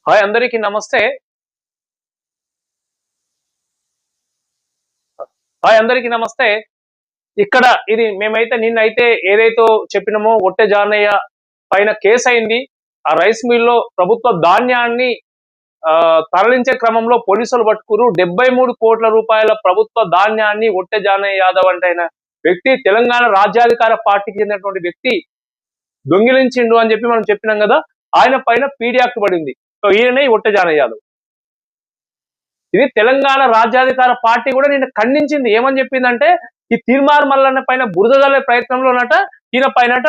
Hi అందరికీ నమస్తే. Hi అందరికీ నమస్తే. ఇక్కడ ఇది మేమైతే నిన్నైతే ఏదైతే చెప్పినామో ఒట్టె జానయ్య పైన కేసయింది. ఆ రైస్ మిల్‌లో ప్రభుత్వ ధాన్యాన్ని తరలించే క్రమంలో పోలీసులు పట్టుకుర్రు. 73,00,00,000 రూపాయల ప్రభుత్వ ధాన్యాన్ని ఒట్టె జానయ్య యాదవ్ అంటే ఆయన వ్యక్తి తెలంగాణ రాజ్యాధికార పార్టీకి చెందినటువంటి వ్యక్తి దొంగిలించిండు అని చెప్పి మనం చెప్పినాం గదా! ఆయన పైన పీడీ యాక్ట్ పడింది. సో ఈయనే ఈ ఒట్టె జానయ్య యాదవ్. ఇది తెలంగాణ రాజ్యాధికార పార్టీ కూడా నిన్న ఖండించింది. ఏమని చెప్పిందంటే ఈ తీర్మార్ మల్లన్న పైన బురద జల్లే ప్రయత్నంలోనట ఈయన పైనట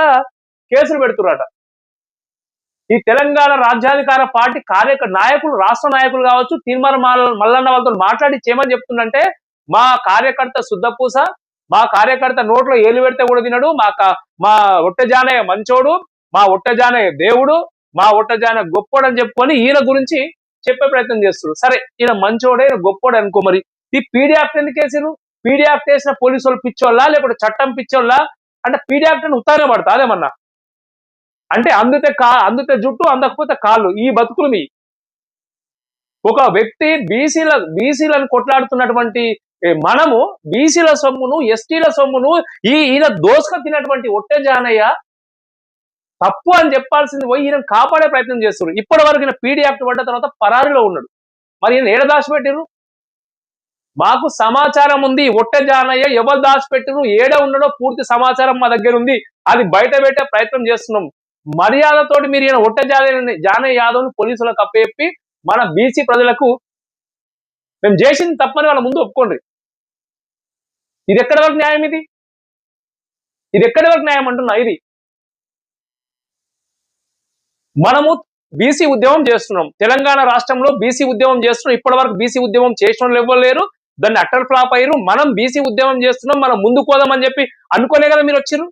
కేసులు పెడుతురట. ఈ తెలంగాణ రాజ్యాధికార పార్టీ నాయకులు, రాష్ట్ర నాయకులు కావచ్చు, తీర్మార్ మల్లన్న వాళ్ళతో మాట్లాడి చేయమని చెప్తుందంటే మా కార్యకర్త శుద్ధపూస, మా కార్యకర్త నోట్లో ఏలు పెడితే కూడా తినడు, మా ఒట్టజానయ్య మంచోడు, మా ఒట్టజానయ్య దేవుడు, మా ఒట్టజానయ్య గొప్పోడు అని చెప్పుకొని ఈయన గురించి చెప్పే ప్రయత్నం చేస్తున్నారు. సరే ఈయన మంచోడే, ఈయన గొప్పోడు అనుకో, మరి ఈ పీడీ యాక్ట్ ఎందుకు వేసారు? పీడీ యాక్ట్ వేసిన పోలీసు వాళ్ళు పిచ్చోళ్ళ, లేకపోతే చట్టం పిచ్చోళ్ళ? అంటే పీడీ యాక్ట్ అని ఉత్తానే పడతా అదేమన్నా అంటే అందుతే జుట్టు, అందకపోతే కాళ్ళు, ఈ బతుకులు మీ. ఒక వ్యక్తి బీసీలను కొట్లాడుతున్నటువంటి మనము బీసీల సొమ్మును, ఎస్టీల సొమ్మును ఈయన దోసుక తినటువంటి ఒట్టె జానయ్య తప్పు అని చెప్పాల్సింది పోయి ఈయన కాపాడే ప్రయత్నం చేస్తున్నారు. ఇప్పటి వరకు ఈయన పీడీ యాక్ట్ పడ్డ తర్వాత పరారీలో ఉన్నాడు. మరి ఈయన ఏడ దాచిపెట్టిరు? మాకు సమాచారం ఉంది. ఒట్టె జానయ్య ఎవరు దాచిపెట్టిరు, ఏడ ఉన్నాడో పూర్తి సమాచారం మా దగ్గర ఉంది. అది బయట పెట్టే ప్రయత్నం చేస్తున్నాం. మర్యాదతోటి మీరు ఈయన ఒట్టె జానయ్య యాదవ్ను పోలీసులకు అప్పచెప్పి మన బీసీ ప్రజలకు మేము చేసింది తప్పని వాళ్ళ ముందు ఒప్పుకోండి. ఇది ఎక్కడి వరకు న్యాయం? ఇది ఎక్కడి వరకు న్యాయం అంటున్నా? ఇది మనము బీసీ ఉద్యమం చేస్తున్నాం. తెలంగాణ రాష్ట్రంలో బీసీ ఉద్యమం చేస్తున్నాం. ఇప్పటి వరకు బీసీ ఉద్యమం చేసిన వాళ్ళు ఎవ్వరు లేరు. దాన్ని అట్టర్ ఫ్లాప్ అయ్యారు. మనం బీసీ ఉద్యమం చేస్తున్నాం, మనం ముందుకు పోదామని చెప్పి అనుకోలే కదా మీరు వచ్చిర్రు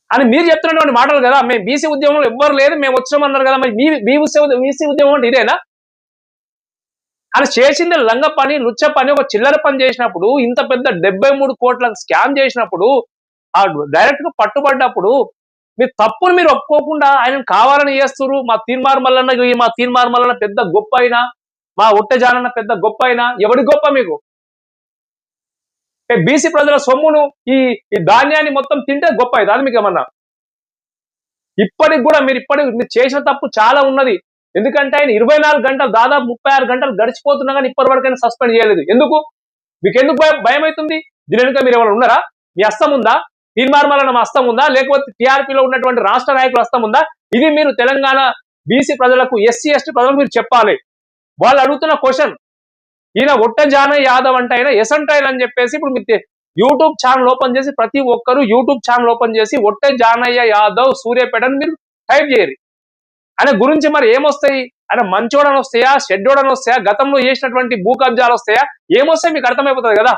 అని మీరు చెప్తున్నటువంటి మాటలు కదా. మేము బీసీ ఉద్యమంలో ఎవ్వరు లేదు, మేము వచ్చామన్నారు కదా. మరి బీసీ ఉద్యమం అంటే ఇదేనా? అని చేసింది లంగ పని, లుచ్చ పని, ఒక చిల్లర పని చేసినప్పుడు, ఇంత పెద్ద 73 కోట్ల స్కామ్ చేసినప్పుడు, ఆ డైరెక్ట్ గా పట్టుబడ్డప్పుడు మీరు తప్పును మీరు ఒప్పుకోకుండా ఆయన కావాలని చేస్తున్నారు. మా తీర్మార్ మల్లన్న పెద్ద గొప్ప అయినా, మా ఒట్టెజానన్న పెద్ద గొప్ప అయినా, ఎవడి గొప్ప మీకు? బీసీ ప్రజల సొమ్మును ఈ ధాన్యాన్ని మొత్తం తింటే గొప్ప అయితే అది మీకు ఏమన్నా? ఇప్పటికి కూడా మీరు చేసిన తప్పు చాలా ఉన్నది. ఎందుకంటే ఆయన 24 గంటలు, దాదాపు 36 గంటలు గడిచిపోతున్నా కానీ ఇప్పటి వరకు ఆయన సస్పెండ్ చేయలేదు. ఎందుకు? మీకు ఎందుకు భయం అవుతుంది? దీని వెనుక మీరు ఎవరైనా ఉన్నారా? మీ హస్తం ఉందా? తీర్మార్ మల్లన్న హస్తం ఉందా? లేకపోతే టీఆర్పీలో ఉన్నటువంటి రాష్ట్ర నాయకుల హస్తం ఉందా? ఇది మీరు తెలంగాణ బీసీ ప్రజలకు, ఎస్సీ ఎస్టీ ప్రజలకు మీరు చెప్పాలి. వాళ్ళు అడుగుతున్న క్వశ్చన్, ఈయన ఒట్టె జానయ్య యాదవ్ అంటే ఆయన ఎసంటైల్ అని చెప్పేసి ఇప్పుడు మీరు యూట్యూబ్ ఛానల్ ఓపెన్ చేసి ప్రతి ఒక్కరు యూట్యూబ్ ఛానల్ ఓపెన్ చేసి ఒట్టె జానయ్య యాదవ్ సూర్యాపేట అని మీరు టైప్ చేయరు. ఆయన గురించి మరి ఏమొస్తాయి? ఆయన మంచోడని వస్తాయా, షెడ్డోడని వస్తాయా, గతంలో చేసినటువంటి భూ కబ్జాలు వస్తాయా, ఏమొస్తాయి మీకు అర్థమైపోతుంది కదా.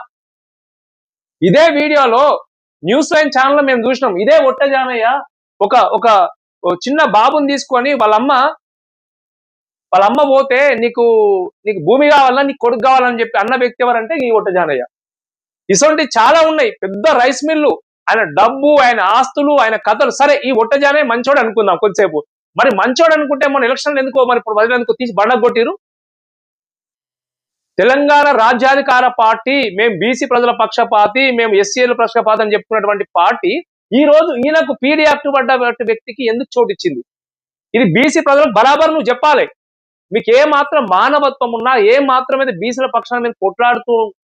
ఇదే వీడియోలో న్యూస్ లైన్ ఛానల్లో మేము చూసినాం. ఇదే ఒట్టె జానయ్య ఒక చిన్న బాబుని తీసుకొని వాళ్ళ అమ్మ పోతే నీకు భూమి కావాలా, నీకు కొడుకు కావాలని చెప్పి అన్న వ్యక్తి ఎవరంటే ఈ ఒట్టె జానయ్య. ఇటువంటి చాలా ఉన్నాయి. పెద్ద రైస్ మిల్లు, ఆయన డబ్బు, ఆయన ఆస్తులు, ఆయన కథలు. సరే ఈ ఒట్టె జానయ్య మంచోడు అనుకుందాం కొద్దిసేపు. మరి మంచోడు అనుకుంటే మన ఎలక్షన్లు ఎందుకో మరి ఇప్పుడు ప్రజలు తీసి బండగొట్టిరు? తెలంగాణ రాజ్యాధికార పార్టీ, మేము బీసీ ప్రజల పక్షపాతి, మేము ఎస్సీల పక్షపాతి అని చెప్పుకున్నటువంటి పార్టీ ఈ రోజు ఈయనకు పీడీ యాక్ట్ పడ్డ వ్యక్తికి ఎందుకు చోటు ఇచ్చింది? ఇది బీసీ ప్రజలకు బరాబర్ నువ్వు చెప్పాలి. మీకు ఏ మాత్రం మానవత్వం ఉన్నా, ఏ మాత్రం అయితే బీసీల పక్షాన్ని మీరు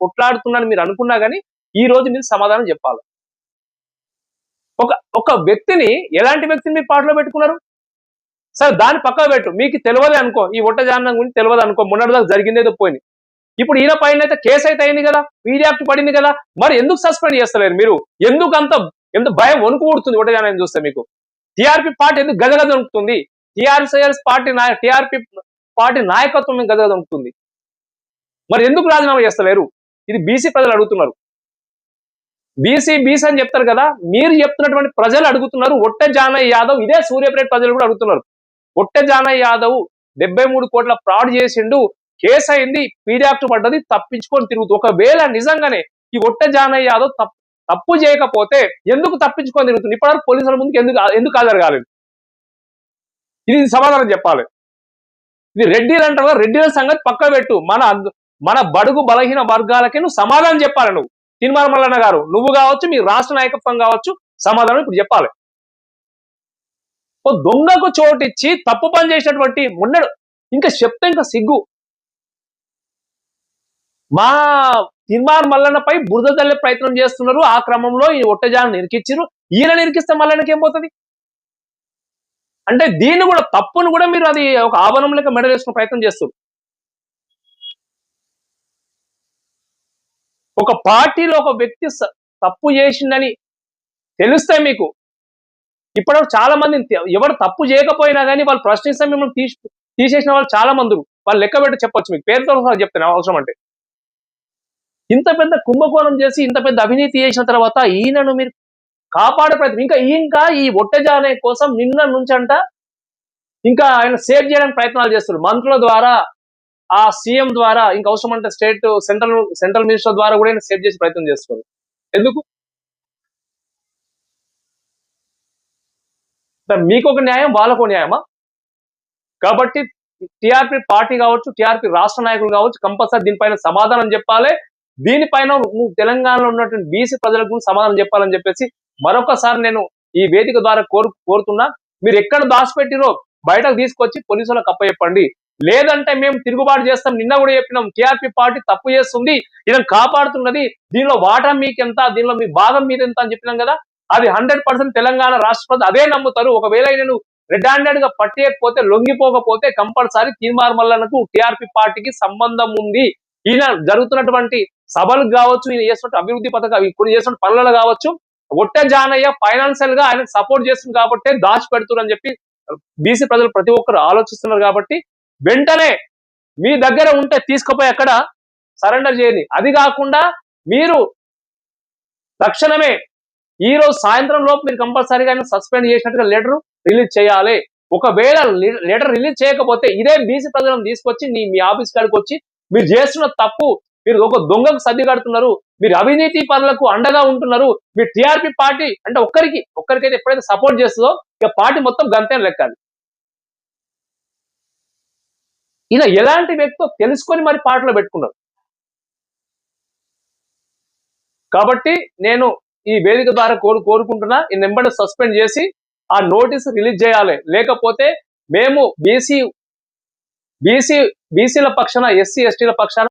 కొట్లాడుతున్నారని మీరు అనుకున్నా కానీ ఈ రోజు మీరు సమాధానం చెప్పాలి. ఒక వ్యక్తిని, ఎలాంటి వ్యక్తిని మీరు పార్టీలో పెట్టుకున్నారు? సరే దాన్ని పక్కకు పెట్టు, మీకు తెలియదు అనుకో, ఈ ఒట్టె జానయ్య గురించి తెలియదు అనుకో, మొన్నటిదాకా జరిగిందేదో పోయింది. ఇప్పుడు ఈయన పైన అయితే కేసు అయితే అయింది కదా, పీడీ యాక్ట్ పడింది కదా, మరి ఎందుకు సస్పెండ్ చేస్తలేరు మీరు? ఎందుకు ఎంత భయం వణుకు పుడుతుంది ఒట్టె జానయ్యని చూస్తే మీకు? టీఆర్పీ పార్టీ ఎందుకు గదగద వణుకుతుంది? టీఆర్పీ పార్టీ నాయకత్వం గదగద వణుకుతుంది. మరి ఎందుకు రాజీనామా చేస్తలేరు? ఇది బీసీ ప్రజలు అడుగుతున్నారు. బీసీ అని చెప్తారు కదా, మీరు చెప్తున్నటువంటి ప్రజలు అడుగుతున్నారు. ఒట్టె జానయ్య యాదవ్, ఇదే సూర్యాపేట ప్రజలు కూడా అడుగుతున్నారు. ఒట్టె జానయ్య యాదవ్ 73 కోట్ల ఫ్రాడ్ చేసిండు, కేసు అయింది, పీడీ యాక్ట్ పడ్డది, తప్పించుకొని తిరుగుతూ. ఒకవేళ నిజంగానే ఈ ఒట్టె జానయ్య యాదవ్ తప్పు చేయకపోతే ఎందుకు తప్పించుకొని తిరుగుతుంది? ఇప్పటివరకు పోలీసుల ముందుకు ఎందుకు హాజరు కాలేదు? ఇది సమాధానం చెప్పాలి. ఇది రెడ్డిలు అంటారు, రెడ్డిల సంగతి పక్క పెట్టు. మన బడుగు బలహీన వర్గాలకి నువ్వు సమాధానం చెప్పాలి. నువ్వు తీన్మార్ మల్లన్న గారు, నువ్వు కావచ్చు, మీ రాష్ట్ర నాయకత్వం కావచ్చు, సమాధానం ఇప్పుడు చెప్పాలి. ఓ దొంగకు చోటిచ్చి తప్పు పని చేసినటువంటి మొన్నడు ఇంకా చెప్తే ఇంకా సిగ్గు. మా తీన్మార్ మల్లన్నపై బురద తల్లే ప్రయత్నం చేస్తున్నారు. ఆ క్రమంలో ఈ ఒట్టజాను నిరికిచ్చిరు. ఈయన నిరికిస్తే మల్లన్నకి ఏం పోతుంది? అంటే దీన్ని కూడా, తప్పును కూడా మీరు అది ఒక ఆవరణం లెక్క మెడవేసుకునే ప్రయత్నం చేస్తారు. ఒక పార్టీలో ఒక వ్యక్తి తప్పు చేసిందని తెలిస్తే మీకు, ఇప్పుడు చాలా మంది ఎవరు తప్పు చేయకపోయినా కానీ వాళ్ళు ప్రశ్నిస్తే మిమ్మల్ని తీసేసిన వాళ్ళు చాలా మంది, వాళ్ళు లెక్క పెట్టి చెప్పొచ్చు. మీకు పేరుతో చెప్తాను అవసరం అంటే. ఇంత పెద్ద కుంభకోణం చేసి ఇంత పెద్ద అవినీతి చేసిన తర్వాత ఈయనను మీరు కాపాడే ప్రయత్నం, ఇంకా ఈ ఒట్టజానే కోసం నిన్న నుంచంట ఇంకా ఆయన సేవ్ చేయడానికి ప్రయత్నాలు చేస్తారు. మంత్రుల ద్వారా, ఆ సీఎం ద్వారా, ఇంకా అవసరం అంటే సెంట్రల్ మినిస్టర్ ద్వారా కూడా సేవ్ చేసే ప్రయత్నం చేస్తారు. ఎందుకు? మీకు ఒక న్యాయం, వాళ్ళకు న్యాయమా? కాబట్టి టీఆర్పీ పార్టీ కావచ్చు, టీఆర్పీ రాష్ట్ర నాయకులు కావచ్చు, కంపల్సరీ దీనిపైన సమాధానం చెప్పాలి. దీనిపైన నువ్వు తెలంగాణలో ఉన్నటువంటి బీసీ ప్రజలకు సమాధానం చెప్పాలని చెప్పేసి మరొకసారి నేను ఈ వేదిక ద్వారా కోరుతున్నా. మీరు ఎక్కడ దాచిపెట్టిరో బయటకు తీసుకొచ్చి పోలీసులకు అప్పచెప్పండి. లేదంటే మేము తిరుగుబాటు చేస్తాం. నిన్న కూడా చెప్పినాం, టీఆర్పీ పార్టీ తప్పు చేస్తుంది, ఇదని కాపాడుతున్నది, దీనిలో వాటా మీకెంత, దీనిలో మీ భాగం మీదెంత అని చెప్పినాం కదా. అది 100% తెలంగాణ రాష్ట్ర ప్రజలు అదే నమ్ముతారు. ఒకవేళ నేను రెడ్ హ్యాండెడ్ గా పట్టేయకపోతే, లొంగిపోకపోతే కంపల్సరీ తీన్మార్ మల్లన్నకు టీఆర్పీ పార్టీకి సంబంధం ఉంది. ఈయన జరుగుతున్నటువంటి సభలకు కావచ్చు, ఈయన చేస్తున్న అభివృద్ధి పథకాలు, కొన్ని చేస్తున్న పనులలో కావచ్చు, ఒట్టజానయ్య ఫైనాన్షియల్ గా ఆయన సపోర్ట్ చేస్తుంది కాబట్టి దాచి పెడుతున్నారని చెప్పి బీసీ ప్రజలు ప్రతి ఒక్కరు ఆలోచిస్తున్నారు. కాబట్టి వెంటనే మీ దగ్గర ఉంటే తీసుకుపోయి అక్కడ సరెండర్ చేయండి. అది కాకుండా మీరు తక్షణమే ఈ రోజు సాయంత్రం లోపు మీరు కంపల్సరీగా సస్పెండ్ చేసినట్టుగా లెటర్ రిలీజ్ చేయాలి. ఒకవేళ లెటర్ రిలీజ్ చేయకపోతే ఇదే బీసీ ప్రజలను తీసుకొచ్చి మీ ఆఫీస్ కాడికి వచ్చి, మీరు చేస్తున్న తప్పు, మీరు ఒక దొంగకు సర్ది కడుతున్నారు, మీరు అవినీతి పనులకు అండగా ఉంటున్నారు, మీరు టీఆర్పీ పార్టీ అంటే ఒక్కరికైతే ఎప్పుడైతే సపోర్ట్ చేస్తుందో ఇక పార్టీ మొత్తం గంతేం లెక్కాలి. ఈయన ఎలాంటి వ్యక్తో తెలుసుకొని మరి పార్టీలో పెట్టుకున్నారు. కాబట్టి నేను ఈ వేదిక ద్వారా కోరుకుంటున్నా, ఈ నెంబర్ని సస్పెండ్ చేసి ఆ నోటీస్ రిలీజ్ చేయాలి. లేకపోతే మేము బీసీల పక్షాన, ఎస్సీ ఎస్టీల పక్షాన